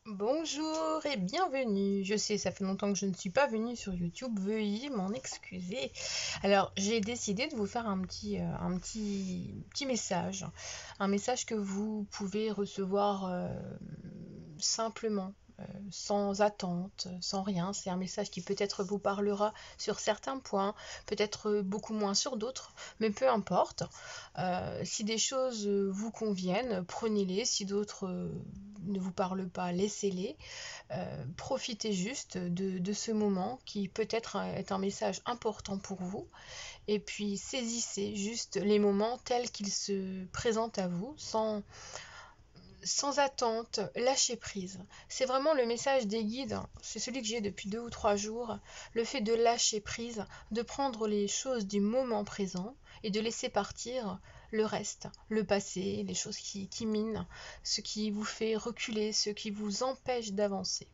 Bonjour et bienvenue. Je sais, ça fait longtemps que je ne suis pas venue sur YouTube, veuillez m'en excuser. Alors, j'ai décidé de vous faire un petit message, un message que vous pouvez recevoir simplement, sans attente, sans rien. C'est un message qui peut-être vous parlera sur certains points, peut-être beaucoup moins sur d'autres, mais peu importe. Si des choses vous conviennent, prenez-les. Si d'autres ne vous parlent pas, laissez-les. Profitez juste de ce moment qui peut-être est un message important pour vous. Et puis saisissez juste les moments tels qu'ils se présentent à vous, sans attente, lâchez prise. C'est vraiment le message des guides, c'est celui que j'ai depuis 2 ou 3 jours, le fait de lâcher prise, de prendre les choses du moment présent et de laisser partir le reste, le passé, les choses qui minent, ce qui vous fait reculer, ce qui vous empêche d'avancer.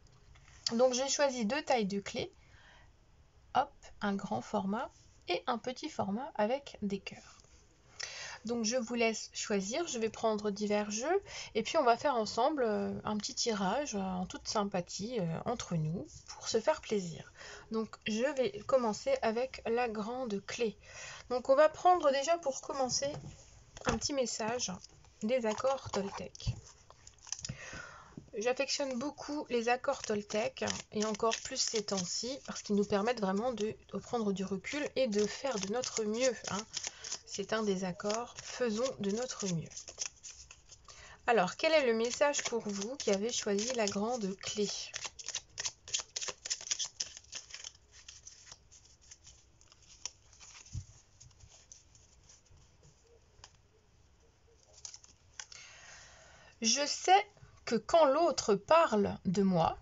Donc j'ai choisi 2 tailles de clés, hop, un grand format et un petit format avec des cœurs. Donc je vous laisse choisir, je vais prendre divers jeux et puis on va faire ensemble un petit tirage en toute sympathie entre nous pour se faire plaisir. Donc je vais commencer avec la grande clé. Donc on va prendre déjà pour commencer un petit message des accords Toltec. J'affectionne beaucoup les accords Toltec et encore plus ces temps-ci parce qu'ils nous permettent vraiment de prendre du recul et de faire de notre mieux. C'est un des accords, faisons de notre mieux. Alors, quel est le message pour vous qui avez choisi la grande clé? Je sais que quand l'autre parle de moi,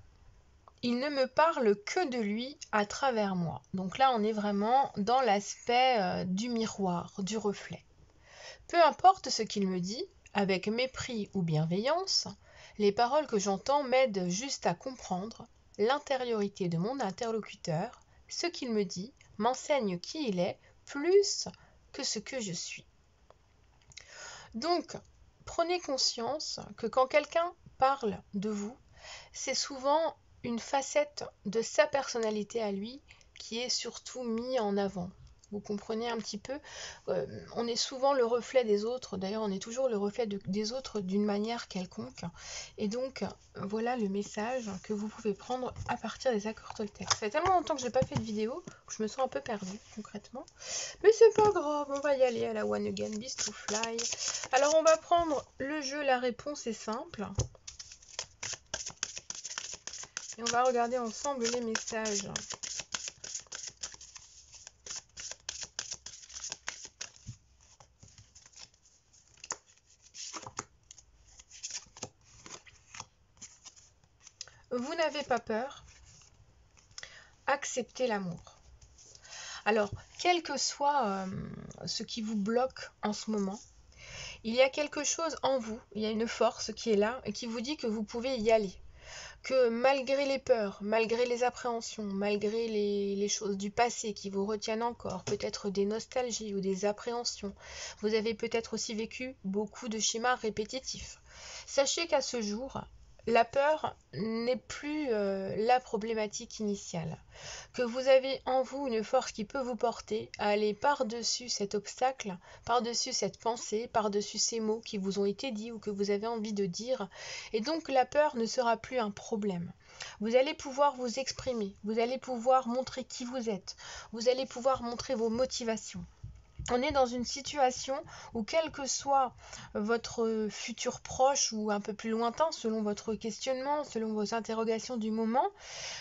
il ne me parle que de lui à travers moi. Donc là, on est vraiment dans l'aspect du miroir, du reflet. Peu importe ce qu'il me dit, avec mépris ou bienveillance, les paroles que j'entends m'aident juste à comprendre l'intériorité de mon interlocuteur. Ce qu'il me dit m'enseigne qui il est plus que ce que je suis. Donc, prenez conscience que quand quelqu'un parle de vous, c'est souvent une facette de sa personnalité à lui qui est surtout mise en avant. Vous comprenez un petit peu, on est souvent le reflet des autres, d'ailleurs on est toujours le reflet des autres d'une manière quelconque. Et donc voilà le message que vous pouvez prendre à partir des accords Toltec. Ça fait tellement longtemps que je n'ai pas fait de vidéo que je me sens un peu perdue concrètement. Mais c'est pas grave, on va y aller à la one again, beast to fly. Alors on va prendre le jeu, la réponse est simple. Et on va regarder ensemble les messages. Vous n'avez pas peur, acceptez l'amour. Alors, quel que soit ce qui vous bloque en ce moment, il y a quelque chose en vous, il y a une force qui est là et qui vous dit que vous pouvez y aller. Que malgré les peurs, malgré les appréhensions, malgré les choses du passé qui vous retiennent encore, peut-être des nostalgies ou des appréhensions, vous avez peut-être aussi vécu beaucoup de schémas répétitifs. Sachez qu'à ce jour, la peur n'est plus la problématique initiale, que vous avez en vous une force qui peut vous porter à aller par-dessus cet obstacle, par-dessus cette pensée, par-dessus ces mots qui vous ont été dits ou que vous avez envie de dire, et donc la peur ne sera plus un problème. Vous allez pouvoir vous exprimer, vous allez pouvoir montrer qui vous êtes, vous allez pouvoir montrer vos motivations. On est dans une situation où quel que soit votre futur proche ou un peu plus lointain, selon votre questionnement, selon vos interrogations du moment,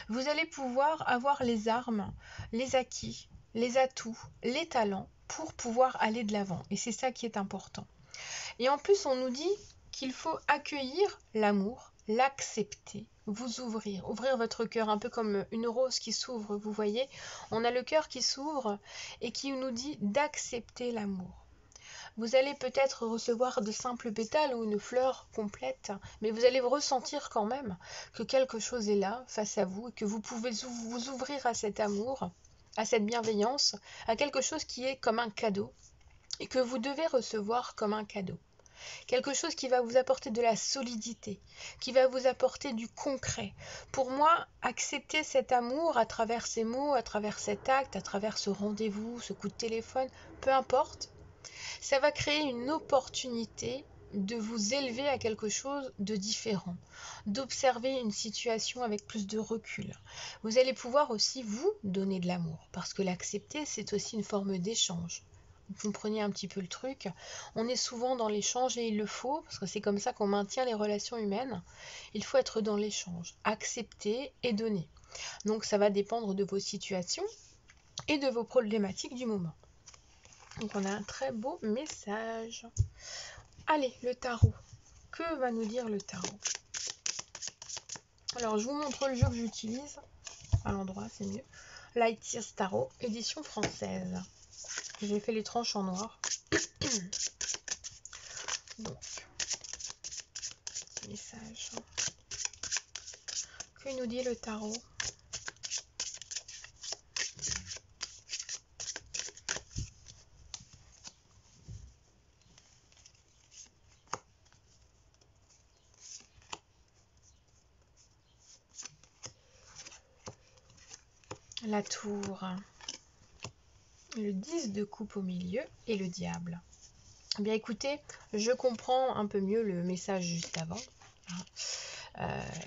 vous allez pouvoir avoir les armes, les acquis, les atouts, les talents pour pouvoir aller de l'avant. Et c'est ça qui est important. Et en plus, on nous dit qu'il faut accueillir l'amour, l'accepter, vous ouvrir votre cœur, un peu comme une rose qui s'ouvre, vous voyez. On a le cœur qui s'ouvre et qui nous dit d'accepter l'amour. Vous allez peut-être recevoir de simples pétales ou une fleur complète, mais vous allez ressentir quand même que quelque chose est là face à vous et que vous pouvez vous ouvrir à cet amour, à cette bienveillance, à quelque chose qui est comme un cadeau et que vous devez recevoir comme un cadeau. quelque chose qui va vous apporter de la solidité, qui va vous apporter du concret. Pour moi, accepter cet amour à travers ces mots, à travers cet acte, à travers ce rendez-vous, ce coup de téléphone, peu importe, ça va créer une opportunité de vous élever à quelque chose de différent, d'observer une situation avec plus de recul. Vous allez pouvoir aussi vous donner de l'amour, parce que l'accepter, c'est aussi une forme d'échange. Vous comprenez un petit peu le truc. On est souvent dans l'échange et il le faut, parce que c'est comme ça qu'on maintient les relations humaines. Il faut être dans l'échange, accepter et donner. Donc ça va dépendre de vos situations et de vos problématiques du moment. Donc on a un très beau message. Allez, le tarot. Que va nous dire le tarot? Alors je vous montre le jeu que j'utilise. À l'endroit, c'est mieux. Light Years Tarot, édition française. J'ai fait les tranches en noir. Donc, petit message. Que nous dit le tarot? La tour, le 10 de coupe au milieu et le diable. Bien écoutez, je comprends un peu mieux le message juste avant.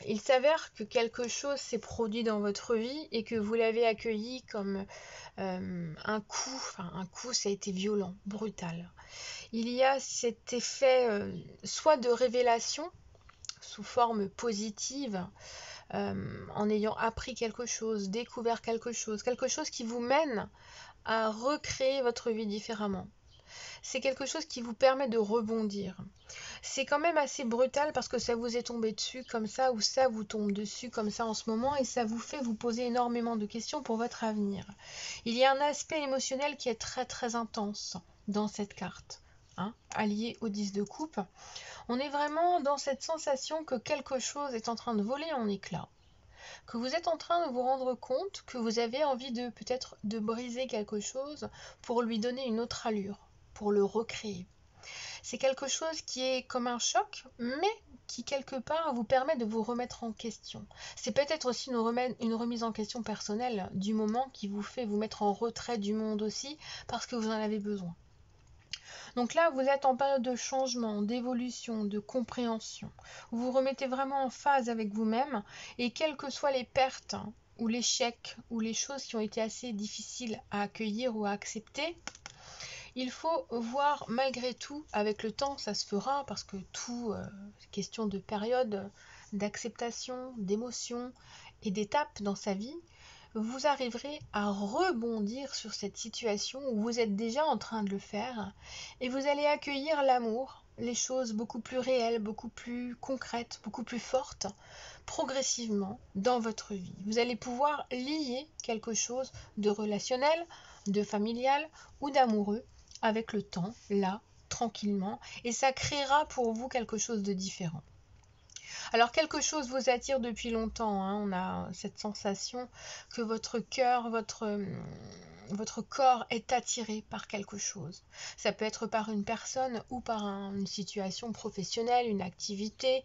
Il s'avère que quelque chose s'est produit dans votre vie et que vous l'avez accueilli comme un coup. Enfin, un coup, ça a été violent, brutal. Il y a cet effet soit de révélation sous forme positive, en ayant appris quelque chose, découvert quelque chose qui vous mène à recréer votre vie différemment. C'est quelque chose qui vous permet de rebondir. C'est quand même assez brutal parce que ça vous est tombé dessus comme ça ou ça vous tombe dessus comme ça en ce moment et ça vous fait vous poser énormément de questions pour votre avenir. Il y a un aspect émotionnel qui est très très intense dans cette carte, allié au 10 de coupe. On est vraiment dans cette sensation que quelque chose est en train de voler en éclats, que vous êtes en train de vous rendre compte que vous avez envie de peut-être de briser quelque chose pour lui donner une autre allure, pour le recréer. C'est quelque chose qui est comme un choc, mais qui quelque part vous permet de vous remettre en question. C'est peut-être aussi une remise en question personnelle du moment qui vous fait vous mettre en retrait du monde aussi, parce que vous en avez besoin. Donc là, vous êtes en période de changement, d'évolution, de compréhension. Vous vous remettez vraiment en phase avec vous-même et quelles que soient les pertes ou l'échec ou les choses qui ont été assez difficiles à accueillir ou à accepter, il faut voir malgré tout, avec le temps ça se fera parce que tout, question de période, d'acceptation, d'émotion et d'étapes dans sa vie, vous arriverez à rebondir sur cette situation où vous êtes déjà en train de le faire et vous allez accueillir l'amour, les choses beaucoup plus réelles, beaucoup plus concrètes, beaucoup plus fortes, progressivement dans votre vie. Vous allez pouvoir lier quelque chose de relationnel, de familial ou d'amoureux avec le temps, là, tranquillement, et ça créera pour vous quelque chose de différent. Alors quelque chose vous attire depuis longtemps, on a cette sensation que votre cœur, votre corps est attiré par quelque chose. Ça peut être par une personne ou par une situation professionnelle, une activité,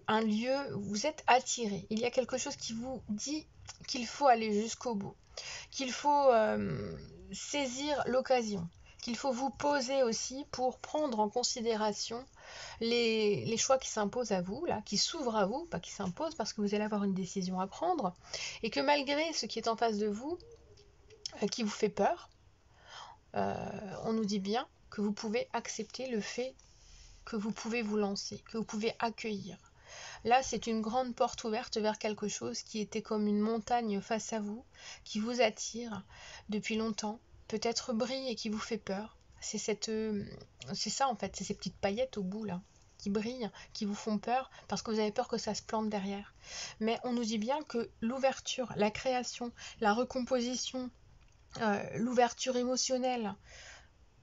un lieu, vous êtes attiré. Il y a quelque chose qui vous dit qu'il faut aller jusqu'au bout, qu'il faut saisir l'occasion, qu'il faut vous poser aussi pour prendre en considération les choix qui s'imposent à vous, là, qui s'ouvrent à vous, pas qui s'imposent parce que vous allez avoir une décision à prendre, et que malgré ce qui est en face de vous, qui vous fait peur, on nous dit bien que vous pouvez accepter le fait que vous pouvez vous lancer, que vous pouvez accueillir. Là, c'est une grande porte ouverte vers quelque chose qui était comme une montagne face à vous, qui vous attire depuis longtemps, peut-être brille et qui vous fait peur. C'est ça en fait, c'est ces petites paillettes au bout là, qui brillent, qui vous font peur, parce que vous avez peur que ça se plante derrière. Mais on nous dit bien que l'ouverture, la création, la recomposition, l'ouverture émotionnelle,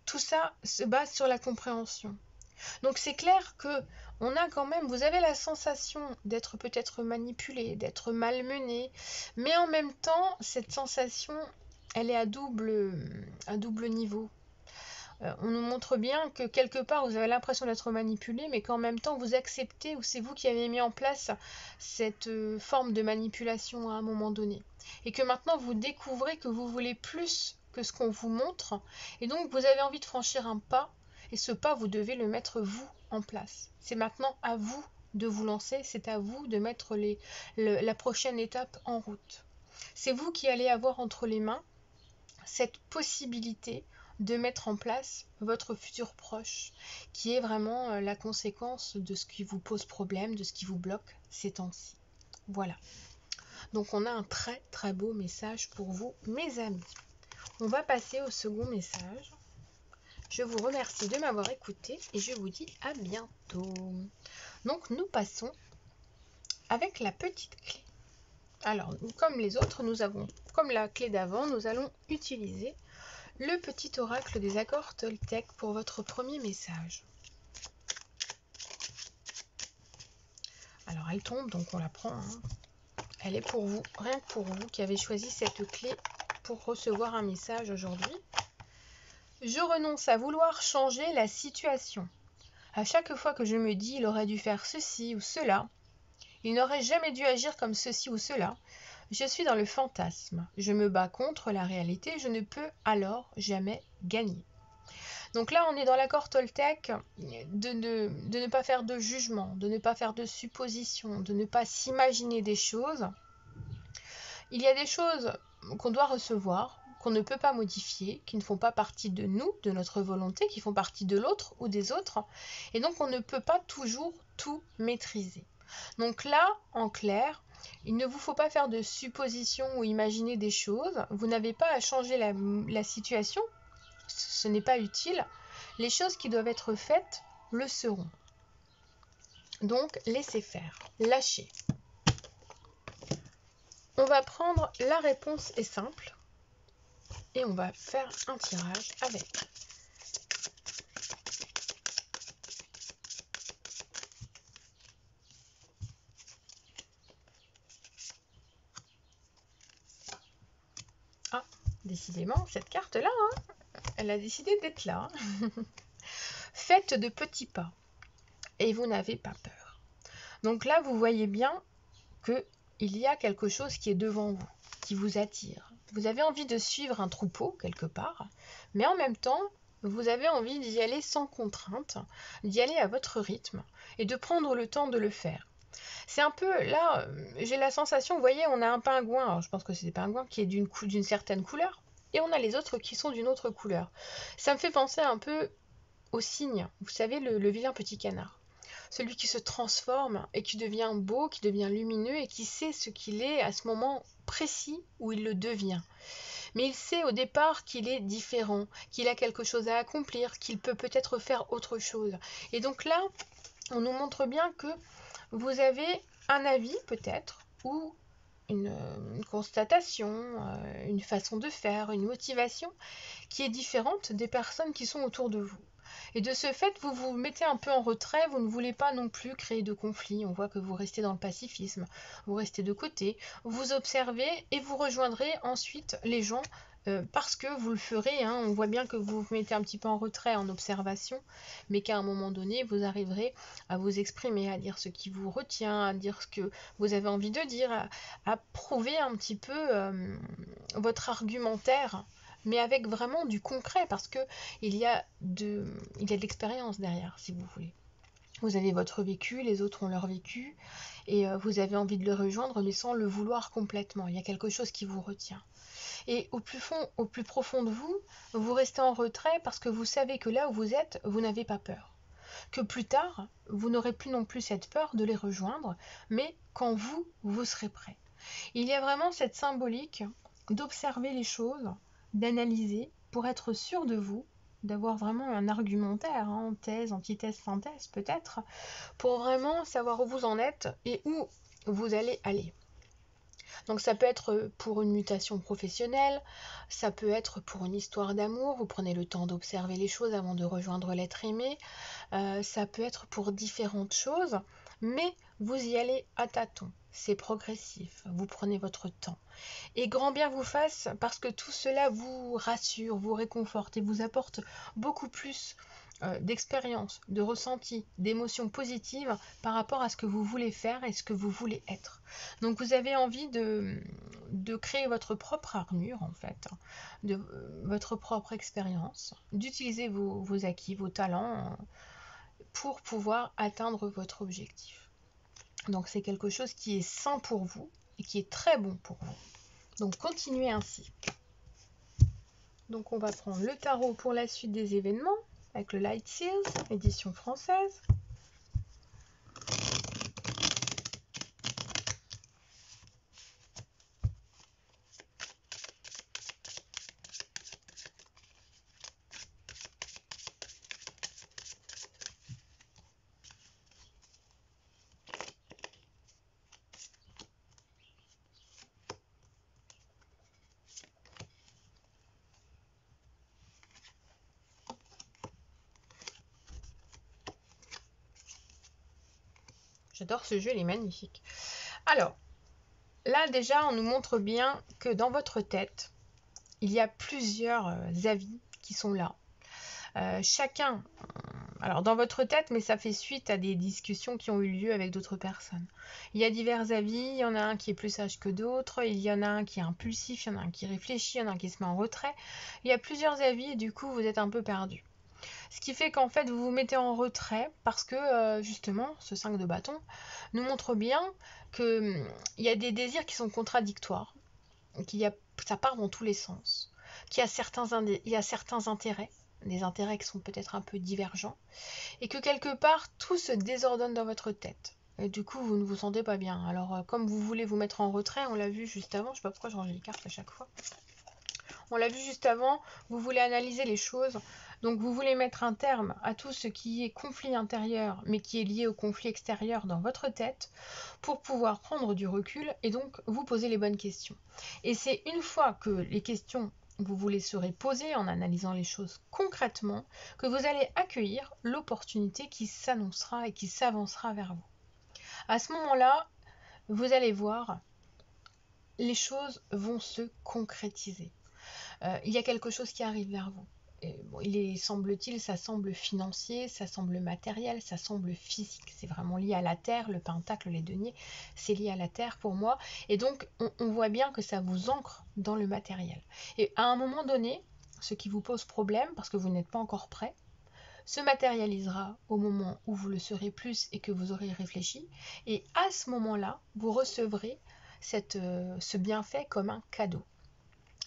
tout ça se base sur la compréhension. Donc c'est clair que on a quand même, vous avez la sensation d'être peut-être manipulé, d'être malmené, mais en même temps, cette sensation, elle est à double niveau. On nous montre bien que quelque part vous avez l'impression d'être manipulé, mais qu'en même temps vous acceptez, ou c'est vous qui avez mis en place cette forme de manipulation à un moment donné. Et que maintenant vous découvrez que vous voulez plus que ce qu'on vous montre, et donc vous avez envie de franchir un pas, et ce pas vous devez le mettre vous en place. C'est maintenant à vous de vous lancer, c'est à vous de mettre la prochaine étape en route. C'est vous qui allez avoir entre les mains cette possibilité de mettre en place votre futur proche, qui est vraiment la conséquence de ce qui vous pose problème, de ce qui vous bloque ces temps-ci. Voilà. Donc on a un très très beau message pour vous, mes amis. On va passer au second message. Je vous remercie de m'avoir écouté et je vous dis à bientôt. Donc nous passons avec la petite clé. Alors, comme les autres, nous avons, comme la clé d'avant, nous allons utiliser le petit oracle des accords Toltec pour votre premier message. Alors, elle tombe, donc on la prend. Hein. Elle est pour vous, rien que pour vous qui avez choisi cette clé pour recevoir un message aujourd'hui. Je renonce à vouloir changer la situation. À chaque fois que je me dis il aurait dû faire ceci ou cela, il n'aurait jamais dû agir comme ceci ou cela, je suis dans le fantasme. Je me bats contre la réalité, je ne peux alors jamais gagner. Donc là, on est dans l'accord Toltec de ne pas faire de jugement, de ne pas faire de suppositions, de ne pas s'imaginer des choses. Il y a des choses qu'on doit recevoir, qu'on ne peut pas modifier, qui ne font pas partie de nous, de notre volonté, qui font partie de l'autre ou des autres. Et donc, on ne peut pas toujours tout maîtriser. Donc là, en clair, il ne vous faut pas faire de suppositions ou imaginer des choses. Vous n'avez pas à changer la situation. Ce n'est pas utile. Les choses qui doivent être faites le seront. Donc, laissez faire. Lâchez. On va prendre la réponse est simple. Et on va faire un tirage avec. Ah, décidément, cette carte-là, hein, elle a décidé d'être là. Hein. Faites de petits pas et vous n'avez pas peur. Donc là, vous voyez bien qu'il y a quelque chose qui est devant vous, qui vous attire. Vous avez envie de suivre un troupeau quelque part, mais en même temps, vous avez envie d'y aller sans contrainte, d'y aller à votre rythme et de prendre le temps de le faire. C'est un peu, là, j'ai la sensation, vous voyez, on a un pingouin, alors je pense que c'est des pingouins qui est d'une certaine couleur, et on a les autres qui sont d'une autre couleur. Ça me fait penser un peu au cygne, vous savez, le vilain petit canard. Celui qui se transforme et qui devient beau, qui devient lumineux et qui sait ce qu'il est à ce moment précis où il le devient. Mais il sait au départ qu'il est différent, qu'il a quelque chose à accomplir, qu'il peut peut-être faire autre chose. Et donc là, on nous montre bien que vous avez un avis peut-être, ou une constatation, une façon de faire, une motivation qui est différente des personnes qui sont autour de vous. Et de ce fait, vous vous mettez un peu en retrait, vous ne voulez pas non plus créer de conflits. On voit que vous restez dans le pacifisme, vous restez de côté, vous observez et vous rejoindrez ensuite les gens parce que vous le ferez. Hein. On voit bien que vous vous mettez un petit peu en retrait, en observation, mais qu'à un moment donné, vous arriverez à vous exprimer, à dire ce qui vous retient, à dire ce que vous avez envie de dire, à prouver un petit peu votre argumentaire, mais avec vraiment du concret, parce que il y a de l'expérience derrière, si vous voulez. Vous avez votre vécu, les autres ont leur vécu, et vous avez envie de le rejoindre, mais sans le vouloir complètement. Il y a quelque chose qui vous retient. Et au plus profond de vous, vous restez en retrait parce que vous savez que là où vous êtes, vous n'avez pas peur. Que plus tard, vous n'aurez plus non plus cette peur de les rejoindre, mais quand vous serez prêt. Il y a vraiment cette symbolique d'observer les choses, d'analyser pour être sûr de vous, d'avoir vraiment un argumentaire, hein, thèse, antithèse, synthèse peut-être, pour vraiment savoir où vous en êtes et où vous allez aller. Donc ça peut être pour une mutation professionnelle, ça peut être pour une histoire d'amour, vous prenez le temps d'observer les choses avant de rejoindre l'être aimé, ça peut être pour différentes choses, Mais vous y allez à tâtons, c'est progressif, vous prenez votre temps. Et grand bien vous fasse parce que tout cela vous rassure, vous réconforte et vous apporte beaucoup plus d'expérience, de ressenti, d'émotions positives par rapport à ce que vous voulez faire et ce que vous voulez être. Donc vous avez envie de créer votre propre armure en fait, de votre propre expérience, d'utiliser vos acquis, vos talents pour pouvoir atteindre votre objectif. Donc c'est quelque chose qui est sain pour vous et qui est très bon pour vous. Donc continuez ainsi. Donc on va prendre le tarot pour la suite des événements avec le Light Seals, édition française. J'adore ce jeu, il est magnifique. Alors, là déjà, on nous montre bien que dans votre tête, il y a plusieurs avis qui sont là. Chacun, alors dans votre tête, mais ça fait suite à des discussions qui ont eu lieu avec d'autres personnes. Il y a divers avis, il y en a un qui est plus sage que d'autres, il y en a un qui est impulsif, il y en a un qui réfléchit, il y en a un qui se met en retrait. Il y a plusieurs avis et du coup, vous êtes un peu perdu. Ce qui fait qu'en fait, vous vous mettez en retrait parce que justement, ce 5 de bâton nous montre bien qu'il y a des désirs qui sont contradictoires, ça part dans tous les sens, qu'il y a certains intérêts, des intérêts qui sont peut-être un peu divergents, et que quelque part, tout se désordonne dans votre tête. Et du coup, vous ne vous sentez pas bien. Alors, comme vous voulez vous mettre en retrait, on l'a vu juste avant, je sais pas pourquoi je range les cartes à chaque fois. On l'a vu juste avant, vous voulez analyser les choses, donc vous voulez mettre un terme à tout ce qui est conflit intérieur, mais qui est lié au conflit extérieur dans votre tête, pour pouvoir prendre du recul et donc vous poser les bonnes questions. Et c'est une fois que les questions vous vous les serez posées en analysant les choses concrètement, que vous allez accueillir l'opportunité qui s'annoncera et qui s'avancera vers vous. À ce moment-là, vous allez voir, les choses vont se concrétiser. Il y a quelque chose qui arrive vers vous. Et bon, semble-t-il, ça semble financier, ça semble matériel, ça semble physique. C'est vraiment lié à la terre, le pentacle, les deniers, c'est lié à la terre pour moi. Et donc, on voit bien que ça vous ancre dans le matériel. Et à un moment donné, ce qui vous pose problème, parce que vous n'êtes pas encore prêt, se matérialisera au moment où vous le serez plus et que vous aurez réfléchi. Et à ce moment-là, vous recevrez ce bienfait comme un cadeau.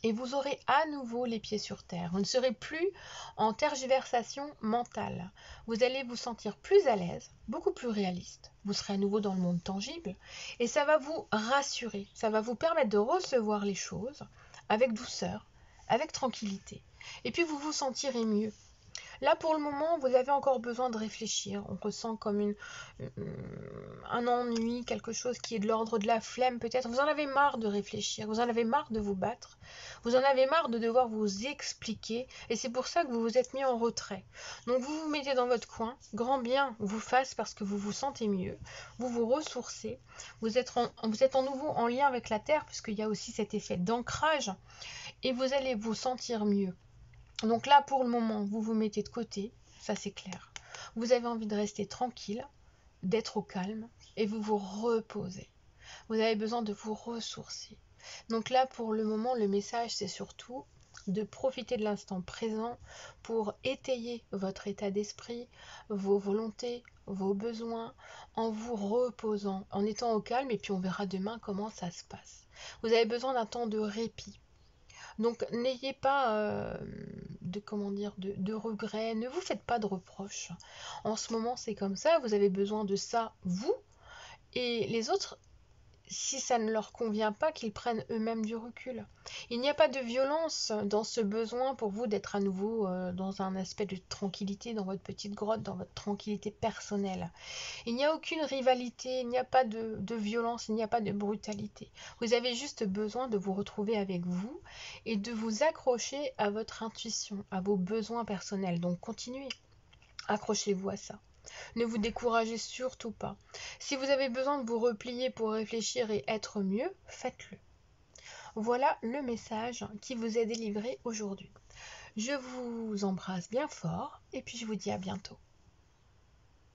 Et vous aurez à nouveau les pieds sur terre. Vous ne serez plus en tergiversation mentale. Vous allez vous sentir plus à l'aise, beaucoup plus réaliste. Vous serez à nouveau dans le monde tangible et ça va vous rassurer. Ça va vous permettre de recevoir les choses avec douceur, avec tranquillité. Et puis vous vous sentirez mieux. Là, pour le moment, vous avez encore besoin de réfléchir. On ressent comme un ennui, quelque chose qui est de l'ordre de la flemme peut-être. Vous en avez marre de réfléchir, vous en avez marre de vous battre, vous en avez marre de devoir vous expliquer. Et c'est pour ça que vous vous êtes mis en retrait. Donc vous vous mettez dans votre coin, grand bien vous fasse parce que vous vous sentez mieux. Vous vous ressourcez, vous êtes en nouveau en lien avec la terre puisqu'il y a aussi cet effet d'ancrage et vous allez vous sentir mieux. Donc là, pour le moment, vous vous mettez de côté, ça c'est clair. Vous avez envie de rester tranquille, d'être au calme, et vous vous reposez. Vous avez besoin de vous ressourcer. Donc là, pour le moment, le message, c'est surtout de profiter de l'instant présent pour étayer votre état d'esprit, vos volontés, vos besoins, en vous reposant, en étant au calme, et puis on verra demain comment ça se passe. Vous avez besoin d'un temps de répit. Donc n'ayez pas de regrets, ne vous faites pas de reproches. En ce moment c'est comme ça, vous avez besoin de ça, vous, et les autres, si ça ne leur convient pas, qu'ils prennent eux-mêmes du recul. Il n'y a pas de violence dans ce besoin pour vous d'être à nouveau dans un aspect de tranquillité, dans votre petite grotte, dans votre tranquillité personnelle. Il n'y a aucune rivalité, il n'y a pas de violence, il n'y a pas de brutalité. Vous avez juste besoin de vous retrouver avec vous et de vous accrocher à votre intuition, à vos besoins personnels. Donc continuez, accrochez-vous à ça. Ne vous découragez surtout pas. Si vous avez besoin de vous replier pour réfléchir et être mieux, faites-le. Voilà le message qui vous est délivré aujourd'hui. Je vous embrasse bien fort et puis je vous dis à bientôt.